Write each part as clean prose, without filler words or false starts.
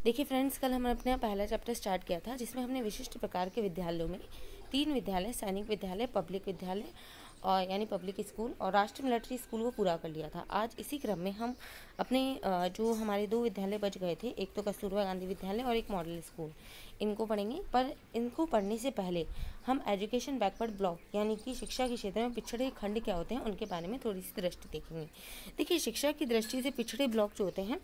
देखिए फ्रेंड्स, कल हमने अपना पहला चैप्टर स्टार्ट किया था जिसमें हमने विशिष्ट प्रकार के विद्यालयों में 3 विद्यालय, सैनिक विद्यालय, पब्लिक विद्यालय और यानी पब्लिक स्कूल और राष्ट्रीय मिलिट्री स्कूल को पूरा कर लिया था। आज इसी क्रम में हम अपने जो हमारे 2 विद्यालय बच गए थे, एक तो कस्तूरबा गांधी विद्यालय और एक मॉडल स्कूल, इनको पढ़ेंगे। पर इनको पढ़ने से पहले हम एजुकेशन बैकवर्ड ब्लॉक यानी कि शिक्षा के क्षेत्र में पिछड़े खंड क्या होते हैं उनके बारे में थोड़ी सी दृष्टि देखेंगे। देखिए, शिक्षा की दृष्टि से पिछड़े ब्लॉक जो होते हैं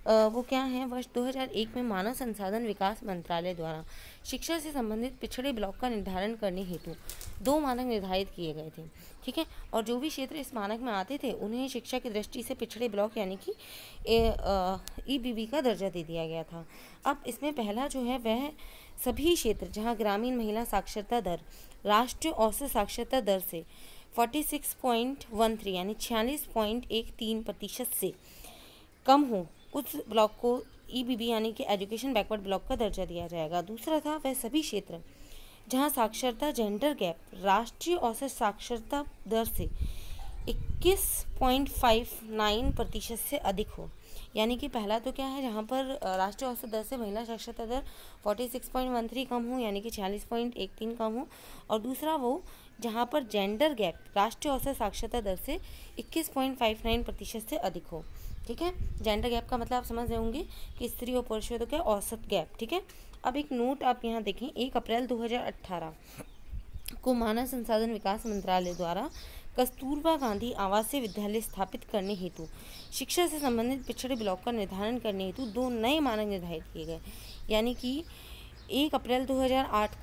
वो क्या हैं। वर्ष 2001 में मानव संसाधन विकास मंत्रालय द्वारा शिक्षा से संबंधित पिछड़े ब्लॉक का निर्धारण करने हेतु 2 मानक निर्धारित किए गए थे। ठीक है, और जो भी क्षेत्र इस मानक में आते थे उन्हें शिक्षा की दृष्टि से पिछड़े ब्लॉक यानी कि EBB का दर्जा दे दिया गया था। अब इसमें पहला जो है वह सभी क्षेत्र जहां ग्रामीण महिला साक्षरता दर राष्ट्रीय औसत साक्षरता दर से 46.13 यानी 46.13% से कम हो, उस ब्लॉक को EBB यानी कि एजुकेशन बैकवर्ड ब्लॉक का दर्जा दिया जाएगा। दूसरा था वह सभी क्षेत्र जहां साक्षरता जेंडर गैप राष्ट्रीय औसत साक्षरता दर से 21.59% से अधिक हो। यानी कि पहला तो क्या है, जहाँ पर राष्ट्रीय औसत दर से महिला साक्षरता दर 46.13 कम हो यानी कि 46.13 कम हो, और दूसरा वो जहाँ पर जेंडर गैप राष्ट्रीय औसत साक्षरता दर से 21.59% से अधिक हो। ठीक है, जेंडर गैप का मतलब आप समझ रहे होंगे कि स्त्री और पुरुषों का औसत गैप। ठीक है, अब एक नोट आप यहाँ देखें, 1 अप्रैल 2018 को मानव संसाधन विकास मंत्रालय द्वारा कस्तूरबा गांधी आवासीय विद्यालय स्थापित करने हेतु शिक्षा से संबंधित पिछड़े ब्लॉक का निर्धारण करने हेतु 2 नए मानक निर्धारित किए गए। यानी कि 1 अप्रैल 2008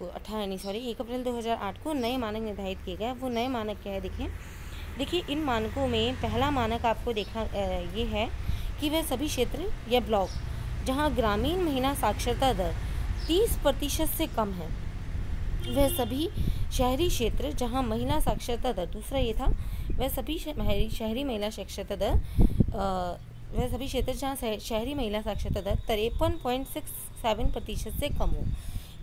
को नए मानक निर्धारित किए गए। वो नए मानक क्या है देखिए इन मानकों में पहला मानक आपको देखना ये है कि वह सभी क्षेत्र या ब्लॉक जहां ग्रामीण महिला साक्षरता दर 30% से कम है, वह सभी शहरी क्षेत्र जहां महिला साक्षरता दर, दूसरा ये था वह सभी शहरी महिला साक्षरता दर वह सभी क्षेत्र जहां शहरी महिला साक्षरता दर 53.67% से कम हो।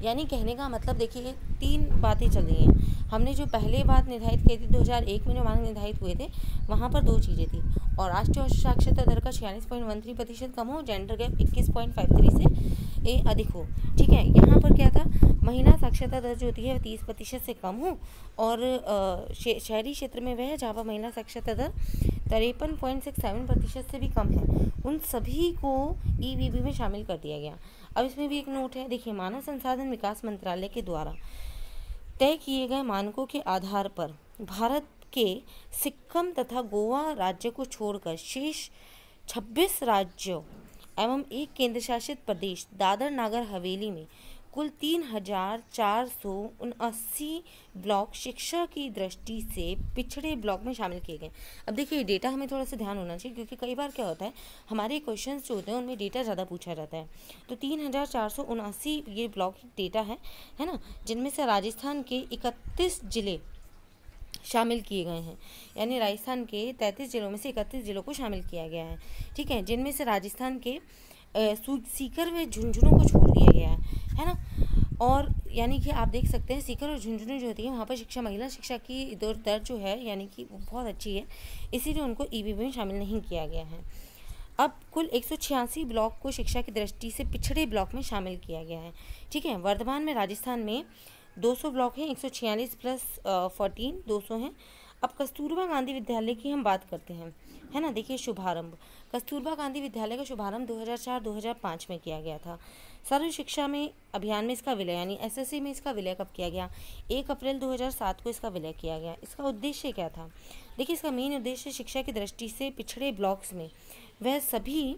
यानी कहने का मतलब देखिए 3 बातें चल रही हैं। हमने जो पहले बात निर्धारित की थी 2001 में जो मानक निर्धारित हुए थे वहाँ पर 2 चीज़ें थी, और राष्ट्रीय साक्षरता दर का 46.13% कम हो, जेंडर गैप 21.53 से अधिक हो। ठीक है, यहाँ पर क्या था, महिला साक्षरता दर जो होती है 30% से कम हो, और शहरी क्षेत्र में वह जहाँ पर महिला साक्षरता दर 53.67% से भी कम है, उन सभी को EBB में शामिल कर दिया गया। अब इसमें भी एक नोट है, देखिए मानव संसाधन विकास मंत्रालय के द्वारा तय किए गए मानकों के आधार पर भारत के सिक्किम तथा गोवा राज्य को छोड़कर शेष 26 राज्यों एवं एक केंद्र शासित प्रदेश दादर नागर हवेली में कुल 3,479 ब्लॉक शिक्षा की दृष्टि से पिछड़े ब्लॉक में शामिल किए गए। अब देखिए डेटा हमें थोड़ा सा ध्यान होना चाहिए, क्योंकि कई बार क्या होता है हमारे क्वेश्चंस जो होते हैं उनमें डेटा ज़्यादा पूछा जाता है। तो 3,479 ये ब्लॉक डेटा है ना, जिनमें से राजस्थान के 31 जिले शामिल किए गए हैं। यानी राजस्थान के 33 जिलों में से 31 जिलों को शामिल किया गया है। ठीक है, जिनमें से राजस्थान के सीकर व झुंझुनू को छोड़ दिया गया है ना। और यानी कि आप देख सकते हैं सीकर और झुंझुनू जो होती है वहाँ पर महिला शिक्षा की दर जो है यानी कि बहुत अच्छी है, इसीलिए उनको EBB में शामिल नहीं किया गया है। अब कुल 186 ब्लॉक को शिक्षा की दृष्टि से पिछड़े ब्लॉक में शामिल किया गया है। ठीक है, वर्तमान में राजस्थान में 200 ब्लॉक हैं, 146 + 14 200 हैं। अब कस्तूरबा गांधी विद्यालय की हम बात करते हैं, है ना। देखिए शुभारंभ, कस्तूरबा गांधी विद्यालय का शुभारंभ 2004-2005 में किया गया था। सर्व शिक्षा में अभियान में इसका विलय यानी SSC में इसका विलय कब किया गया, 1 अप्रैल 2007 को इसका विलय किया गया। इसका उद्देश्य क्या था, देखिए इसका मेन उद्देश्य शिक्षा की दृष्टि से पिछड़े ब्लॉक्स में वह सभी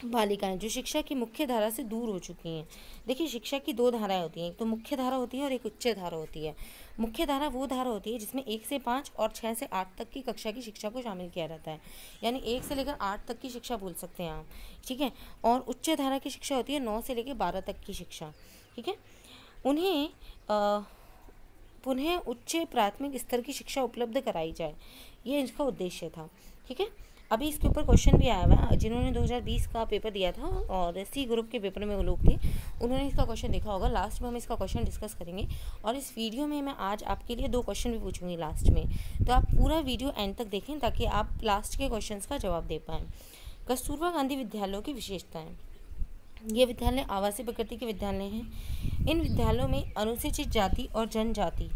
बालिकाएं जो शिक्षा की मुख्य धारा से दूर हो चुकी हैं। देखिए शिक्षा की 2 धाराएं होती हैं, एक तो मुख्य धारा होती है और एक उच्च धारा होती है। मुख्य धारा वो धारा होती है जिसमें 1 से 5 और 6 से 8 तक की कक्षा की शिक्षा को शामिल किया जाता है, यानी 1 से लेकर 8 तक की शिक्षा बोल सकते हैं आप। ठीक है, और उच्च धारा की शिक्षा होती है 9 से लेकर 12 तक की शिक्षा। ठीक है, उन्हें पुनः उच्च प्राथमिक स्तर की शिक्षा उपलब्ध कराई जाए, ये इसका उद्देश्य था। ठीक है, अभी इसके ऊपर क्वेश्चन भी आया हुआ है, जिन्होंने 2020 का पेपर दिया था और C ग्रुप के पेपर में वो लोग थे, उन्होंने इसका क्वेश्चन देखा होगा। लास्ट में हम इसका क्वेश्चन डिस्कस करेंगे, और इस वीडियो में मैं आज आपके लिए 2 क्वेश्चन भी पूछूंगी लास्ट में, तो आप पूरा वीडियो एंड तक देखें ताकि आप लास्ट के क्वेश्चन का जवाब दे पाएँ। कस्तूरबा गांधी विद्यालयों की विशेषताएँ, ये विद्यालय आवासीय प्रकृति के विद्यालय हैं। इन विद्यालयों में अनुसूचित जाति और जनजाति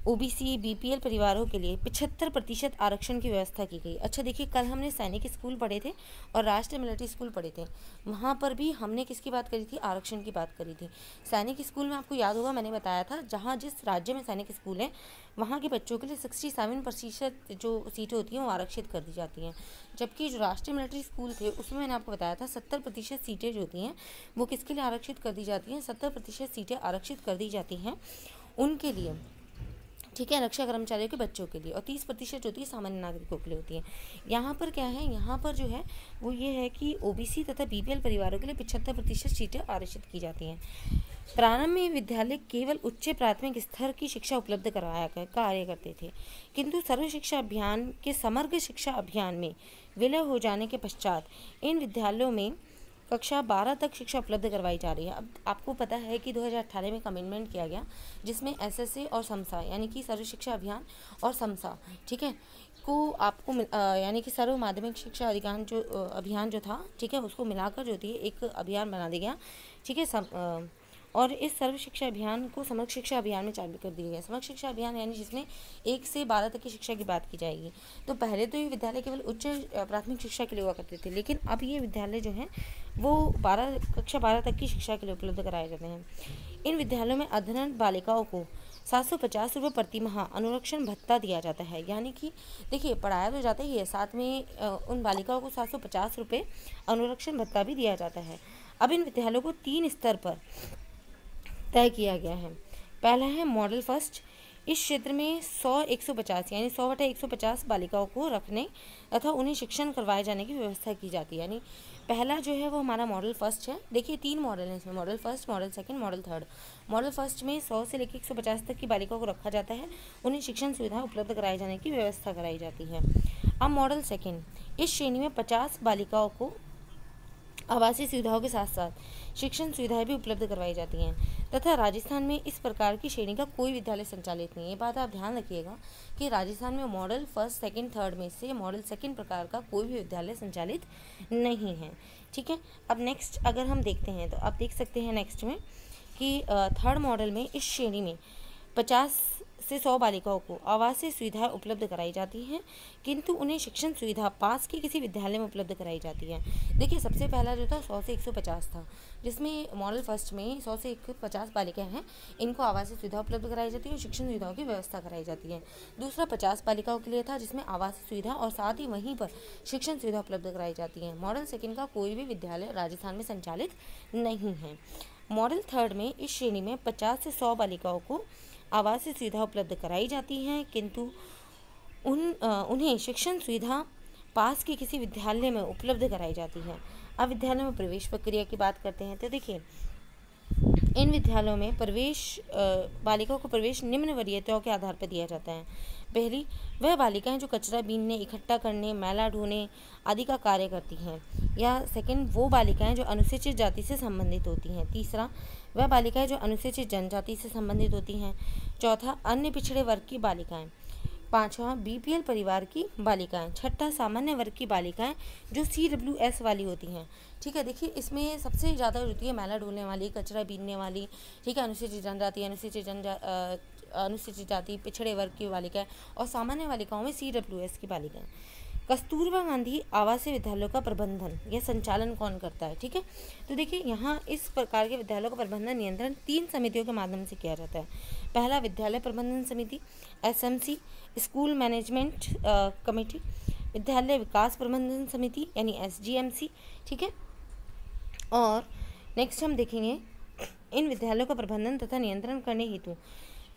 ओबीसी बीपीएल परिवारों के लिए 75% आरक्षण की व्यवस्था की गई। अच्छा देखिए, कल हमने सैनिक स्कूल पढ़े थे और राष्ट्रीय मिलिट्री स्कूल पढ़े थे। वहाँ पर भी हमने किसकी बात करी थी? आरक्षण की बात करी थी। सैनिक स्कूल में आपको याद होगा मैंने बताया था, जहाँ जिस राज्य में सैनिक स्कूल है वहाँ के बच्चों के लिए 67% जो सीटें होती हैं वो आरक्षित कर दी जाती हैं। जबकि जो राष्ट्रीय मिलिट्री स्कूल थे उसमें मैंने आपको बताया था 70% सीटें जो होती हैं वो किसके लिए आरक्षित कर दी जाती हैं? 70% सीटें आरक्षित कर दी जाती हैं उनके लिए, ठीक है, रक्षा कर्मचारियों के बच्चों के लिए, और 30% जो होती है सामान्य नागरिकों के लिए होती है। यहाँ पर क्या है, यहाँ पर जो है वो ये है कि ओबीसी तथा बीपीएल परिवारों के लिए 75% सीटें आरक्षित की जाती हैं। प्रारंभ में विद्यालय केवल उच्च प्राथमिक स्तर की शिक्षा उपलब्ध करवाया कार्य करते थे, किंतु सर्व शिक्षा अभियान के समग्र शिक्षा अभियान में विलय हो जाने के पश्चात इन विद्यालयों में कक्षा 12 तक शिक्षा उपलब्ध करवाई जा रही है। अब आपको पता है कि 2018 में एक अमेंडमेंट किया गया जिसमें एसएसए और समसा यानी कि सर्व शिक्षा अभियान और समसा, ठीक है, को आपको यानी कि सर्व माध्यमिक शिक्षा अधिकार जो अभियान जो था, ठीक है, उसको मिलाकर जो थी एक अभियान बना दिया गया, ठीक है। और इस सर्व शिक्षा अभियान को समग्र शिक्षा अभियान में चालू कर दिया गया। समग्र शिक्षा अभियान यानी जिसमें 1 से 12 तक की शिक्षा की बात की जाएगी। तो पहले तो ये विद्यालय केवल उच्च प्राथमिक शिक्षा के लिए हुआ करते थे, लेकिन अब ये विद्यालय जो हैं वो कक्षा 12 तक की शिक्षा के लिए उपलब्ध कराए जाते हैं। इन विद्यालयों में अध्ययनरत बालिकाओं को 750 रुपये प्रति माह अनुरक्षण भत्ता दिया जाता है। यानी कि देखिए, पढ़ाया तो जाता ही है, साथ में उन बालिकाओं को 750 रुपये अनुरक्षण भत्ता भी दिया जाता है। अब इन विद्यालयों को 3 स्तर पर तय किया गया है। पहला है मॉडल फर्स्ट। इस क्षेत्र में 100-150 यानी 100/150 बालिकाओं को रखने तथा उन्हें शिक्षण करवाए जाने की व्यवस्था की जाती है। यानी पहला जो है वो हमारा मॉडल फर्स्ट है। देखिए 3 मॉडल हैं इसमें, model first, model second, model third. Model first में 100 से लेकर 150 तक की बालिकाओं को रखा जाता है, उन्हें शिक्षण सुविधा उपलब्ध कराए जाने की व्यवस्था कराई जाती है। अब मॉडल सेकंड, इस श्रेणी में 50 बालिकाओं को आवासीय सुविधाओं के साथ साथ शिक्षण सुविधाएं भी उपलब्ध करवाई जाती हैं तथा राजस्थान में इस प्रकार की श्रेणी का कोई विद्यालय संचालित नहीं है। ये बात आप ध्यान रखिएगा कि राजस्थान में मॉडल फर्स्ट, सेकंड, थर्ड में से मॉडल सेकंड प्रकार का कोई भी विद्यालय संचालित नहीं है, ठीक है। अब नेक्स्ट अगर हम देखते हैं तो आप देख सकते हैं नेक्स्ट में कि थर्ड मॉडल में इस श्रेणी में 50 से 100 बालिकाओं को आवासीय सुविधाएं उपलब्ध कराई जाती हैं, किंतु उन्हें शिक्षण सुविधा पास के किसी विद्यालय में उपलब्ध कराई जाती है। देखिए सबसे पहला जो था 100 से 150 था, जिसमें मॉडल फर्स्ट में 100 से 150 बालिकाएं हैं, इनको आवासीय सुविधा उपलब्ध कराई जाती है और शिक्षण सुविधाओं की व्यवस्था कराई जाती है। दूसरा 50 बालिकाओं के लिए था, जिसमें आवासीय सुविधा और साथ ही वहीं पर शिक्षण सुविधा उपलब्ध कराई जाती है। मॉडल सेकेंड का कोई भी विद्यालय राजस्थान में संचालित नहीं है। मॉडल थर्ड में इस श्रेणी में 50 से 100 बालिकाओं को आवासीय सुविधा उपलब्ध कराई जाती हैं, किंतु उन्हें शिक्षण सुविधा पास के किसी विद्यालय में उपलब्ध कराई जाती है। अब विद्यालय में प्रवेश प्रक्रिया की बात करते हैं तो देखिए इन विद्यालयों में बालिकाओं को प्रवेश निम्न वरीयताओं के आधार पर दिया जाता है। पहली, वह बालिकाएं जो कचरा बीनने, इकट्ठा करने, मैला ढोने आदि का कार्य करती हैं, या सेकंड वो बालिकाएं जो अनुसूचित जाति से संबंधित होती हैं। तीसरा, वह बालिकाएं जो अनुसूचित जनजाति से संबंधित होती हैं। चौथा, अन्य पिछड़े वर्ग की बालिकाएं। पाँचवा, बीपीएल परिवार की बालिकाएं। छठा, सामान्य वर्ग की बालिकाएं जो CWS वाली होती हैं, ठीक है। देखिए इसमें सबसे ज़्यादा होती है मैला ढोने वाली, कचरा बीनने वाली, ठीक है, अनुसूचित जनजाति, अनुसूचित जाति, पिछड़े वर्ग की बालिकाएं, और सामान्य बालिकाओं में CWS की बालिकाएं। कस्तूरबा गांधी आवासीय विद्यालयों का प्रबंधन या संचालन कौन करता है, ठीक है। तो देखिए यहाँ इस प्रकार के विद्यालयों का प्रबंधन नियंत्रण 3 समितियों के माध्यम से किया जाता है। पहला, विद्यालय प्रबंधन समिति SMC, स्कूल मैनेजमेंट कमेटी, विद्यालय विकास प्रबंधन समिति यानी SGMC, ठीक है। और नेक्स्ट हम देखेंगे इन विद्यालयों का प्रबंधन तथा नियंत्रण करने हेतु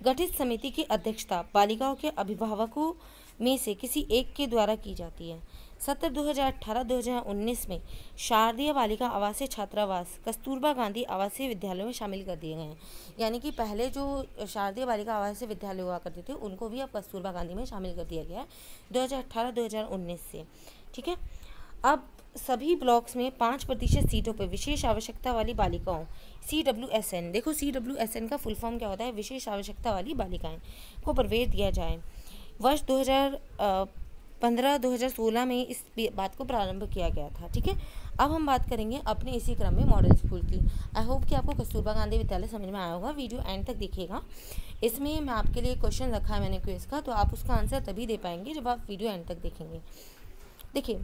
गठित समिति की अध्यक्षता बालिकाओं के अभिभावकों में से किसी एक के द्वारा की जाती है। सत्र 2018-2019 में शारदीय बालिका आवासीय छात्रावास कस्तूरबा गांधी आवासीय विद्यालयों में शामिल कर दिए गए हैं। यानी कि पहले जो शारदीय बालिका आवासीय विद्यालय हुआ करते थे उनको भी अब कस्तूरबा गांधी में शामिल कर दिया गया है 2018-2019 से, ठीक है। अब सभी ब्लॉक्स में 5% सीटों पर विशेष आवश्यकता वाली बालिकाओं CWSN, देखो CWSN का फुल फॉर्म क्या होता है, विशेष आवश्यकता वाली बालिकाएं को प्रवेश दिया जाए। वर्ष 2015-2016 में इस बात को प्रारंभ किया गया था, ठीक है। अब हम बात करेंगे अपने इसी क्रम में मॉडल स्कूल की। आई होप कि आपको कस्तूरबा गांधी विद्यालय समझ में आया होगा। वीडियो एंड तक देखिएगा, इसमें मैं आपके लिए क्वेश्चन रखा है मैंने क्विज का, तो आप उसका आंसर तभी दे पाएंगे जब आप वीडियो एंड तक देखेंगे। देखिए,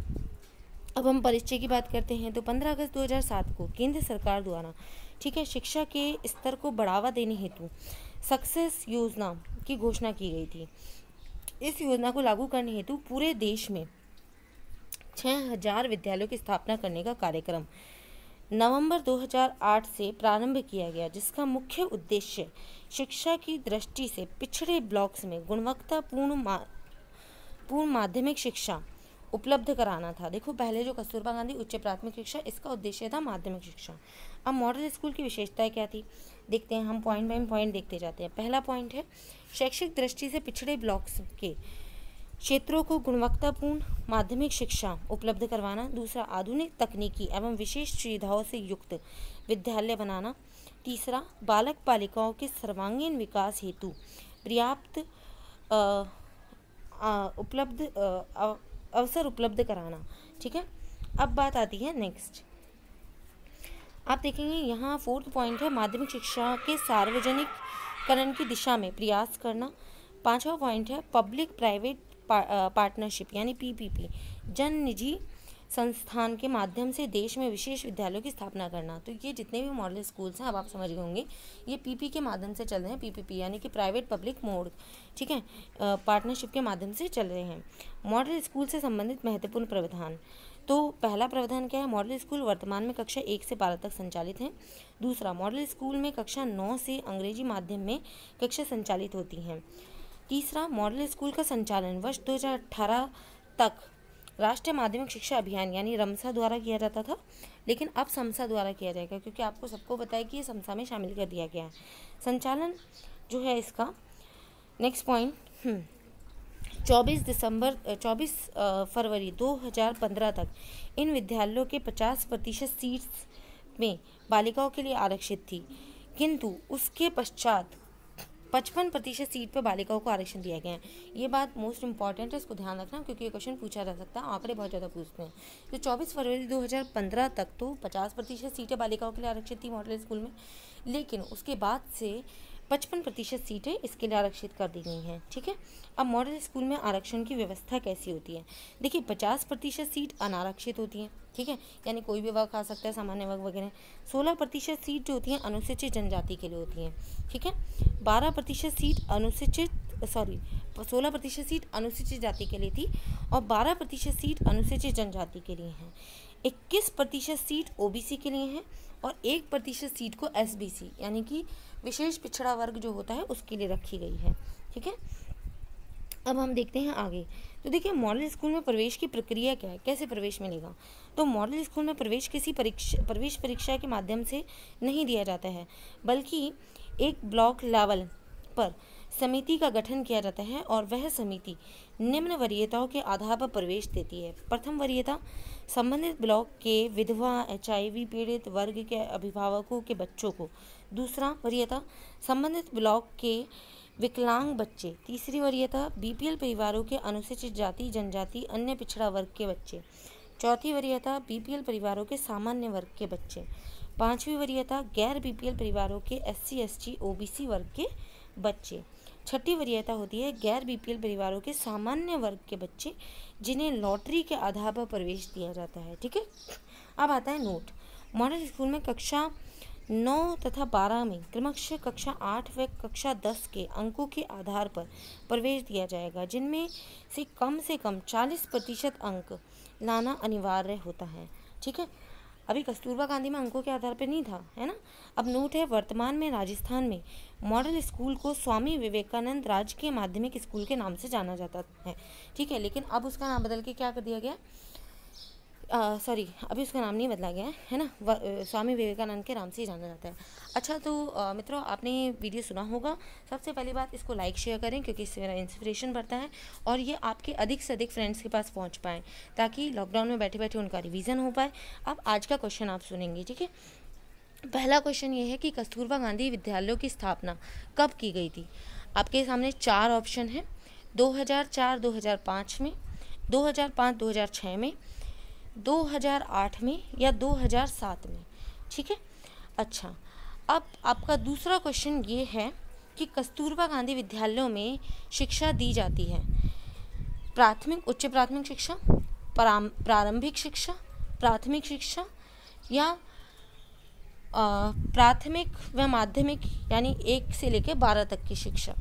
अब हम परिचय की बात करते हैं। तो 15 अगस्त 2007 को केंद्र सरकार द्वारा, ठीक है, शिक्षा के स्तर को बढ़ावा देने हेतु सक्सेस योजना की घोषणा की गई थी। इस योजना को लागू करने हेतु पूरे देश में 6000 विद्यालयों की स्थापना करने का कार्यक्रम नवंबर 2008 से प्रारंभ किया गया, जिसका मुख्य उद्देश्य शिक्षा की दृष्टि से पिछड़े ब्लॉक्स में गुणवत्तापूर्ण माध्यमिक शिक्षा उपलब्ध कराना था। देखो, पहले जो कस्तूरबा गांधी उच्च प्राथमिक शिक्षा, इसका उद्देश्य था माध्यमिक शिक्षा। अब मॉडल स्कूल की विशेषताएं क्या थी, देखते हैं हम, पॉइंट बाय पॉइंट देखते जाते हैं। पहला पॉइंट है शैक्षिक दृष्टि से पिछड़े ब्लॉक्स के क्षेत्रों को गुणवत्तापूर्ण माध्यमिक शिक्षा उपलब्ध करवाना। दूसरा, आधुनिक तकनीकी एवं विशेष सुविधाओं से युक्त विद्यालय बनाना। तीसरा, बालक बालिकाओं के सर्वांगीण विकास हेतु पर्याप्त अवसर उपलब्ध कराना। ठीक है, अब बात आती है नेक्स्ट, आप देखेंगे यहाँ 4th पॉइंट है माध्यमिक शिक्षा के सार्वजनिककरण की दिशा में प्रयास करना। 5वां पॉइंट है पब्लिक प्राइवेट पार्टनरशिप यानी PPP, जन निजी संस्थान के माध्यम से देश में विशेष विद्यालयों की स्थापना करना। तो ये जितने भी मॉडल स्कूल्स हैं, अब आप समझ गए होंगे, ये PP के माध्यम से चल रहे हैं। PPP यानी कि प्राइवेट पब्लिक मोड, ठीक है, पार्टनरशिप के माध्यम से चल रहे हैं। मॉडल स्कूल से संबंधित महत्वपूर्ण प्रावधान। तो पहला प्रावधान क्या है, मॉडल स्कूल वर्तमान में कक्षा 1 से 12 तक संचालित हैं। दूसरा, मॉडल स्कूल में कक्षा 9 से अंग्रेजी माध्यम में कक्षा संचालित होती हैं। तीसरा, मॉडल स्कूल का संचालन वर्ष 2018 तक राष्ट्रीय माध्यमिक शिक्षा अभियान यानी रमसा द्वारा किया जाता था, लेकिन अब समसा द्वारा किया जाएगा, क्योंकि आपको सबको पता है कि ये समसा में शामिल कर दिया गया है। संचालन जो है इसका, नेक्स्ट पॉइंट, 24 फरवरी 2015 तक इन विद्यालयों के 50% सीट्स में बालिकाओं के लिए आरक्षित थी, किंतु उसके पश्चात 55% सीट पर बालिकाओं को आरक्षण दिया गया है। ये बात मोस्ट इंपॉर्टेंट है, इसको ध्यान रखना, क्योंकि ये क्वेश्चन पूछा जा सकता है, आंकड़े बहुत ज़्यादा पूछते हैं। तो 24 फरवरी 2015 तक तो 50% सीटें बालिकाओं के लिए आरक्षित थी मॉडल स्कूल में, लेकिन उसके बाद से 55% सीटें इसके लिए आरक्षित कर दी गई हैं। ठीक है, अब मॉडल स्कूल में आरक्षण की व्यवस्था कैसी होती है, देखिए 50% सीट अनारक्षित होती हैं, ठीक है, यानी कोई भी वर्ग आ सकता है, सामान्य वर्ग वगैरह। 16% सीट जो होती हैं अनुसूचित जनजाति के लिए होती हैं, ठीक है। 16% सीट अनुसूचित जाति के लिए थी और 12% सीट अनुसूचित जनजाति के लिए हैं। 21% सीट OBC के लिए हैं और 1% सीट को SBC यानी कि विशेष पिछड़ा वर्ग जो होता है उसके लिए रखी गई है। ठीक है, अब हम देखते हैं आगे। तो देखिए, मॉडल स्कूल में प्रवेश की प्रक्रिया क्या है, कैसे प्रवेश मिलेगा। तो मॉडल स्कूल में प्रवेश किसी प्रवेश परीक्षा के माध्यम से नहीं दिया जाता है, बल्कि एक ब्लॉक लेवल पर समिति का गठन किया जाता है और वह समिति निम्न वरीयताओं के आधार पर प्रवेश देती है। प्रथम वरीयता, संबंधित ब्लॉक के विधवा HIV पीड़ित वर्ग के अभिभावकों के बच्चों को। दूसरा वरीयता, संबंधित ब्लॉक के विकलांग बच्चे। तीसरी वरीयता, BPL परिवारों के अनुसूचित जाति जनजाति अन्य पिछड़ा वर्ग के बच्चे। चौथी वरीयता, BPL परिवारों के सामान्य वर्ग के बच्चे। पांचवी वरीयता, गैर BPL परिवारों के SC ST OBC वर्ग के बच्चे। छठी वरीयता होती है गैर BPL परिवारों के सामान्य वर्ग के बच्चे, जिन्हें लॉटरी के आधार पर प्रवेश दिया जाता है। ठीक है, अब आता है नोट। मॉडल स्कूल में कक्षा 9 तथा 12 में क्रमशः कक्षा 8 व कक्षा 10 के अंकों के आधार पर प्रवेश दिया जाएगा, जिनमें से कम 40% अंक लाना अनिवार्य होता है। ठीक है, अभी कस्तूरबा गांधी में अंकों के आधार पर नहीं था, है ना। अब नोट है, वर्तमान में राजस्थान में मॉडल स्कूल को स्वामी विवेकानंद राजकीय माध्यमिक स्कूल के नाम से जाना जाता है। ठीक है, लेकिन अब उसका नाम बदल के क्या कर दिया गया, अभी उसका नाम नहीं बदला गया है ना, स्वामी विवेकानंद के नाम से ही जाना जाता है। अच्छा, तो मित्रों, आपने वीडियो सुना होगा। सबसे पहली बात, इसको लाइक शेयर करें, क्योंकि इससे मेरा इंस्पिरेशन बढ़ता है और ये आपके अधिक से अधिक फ्रेंड्स के पास पहुंच पाएँ, ताकि लॉकडाउन में बैठे बैठे उनका रिवीजन हो पाए। अब आज का क्वेश्चन आप सुनेंगे। ठीक है, पहला क्वेश्चन ये है कि कस्तूरबा गांधी विद्यालयों की स्थापना कब की गई थी। आपके सामने 4 ऑप्शन हैं, 2004-2005 में, 2005-2006 में, 2008 में या 2007 में, ठीक है। अच्छा, अब आपका दूसरा क्वेश्चन ये है कि कस्तूरबा गांधी विद्यालयों में शिक्षा दी जाती है प्राथमिक, उच्च प्राथमिक शिक्षा, प्रारंभिक शिक्षा, प्राथमिक शिक्षा या प्राथमिक व माध्यमिक यानी 1 से लेकर 12 तक की शिक्षा।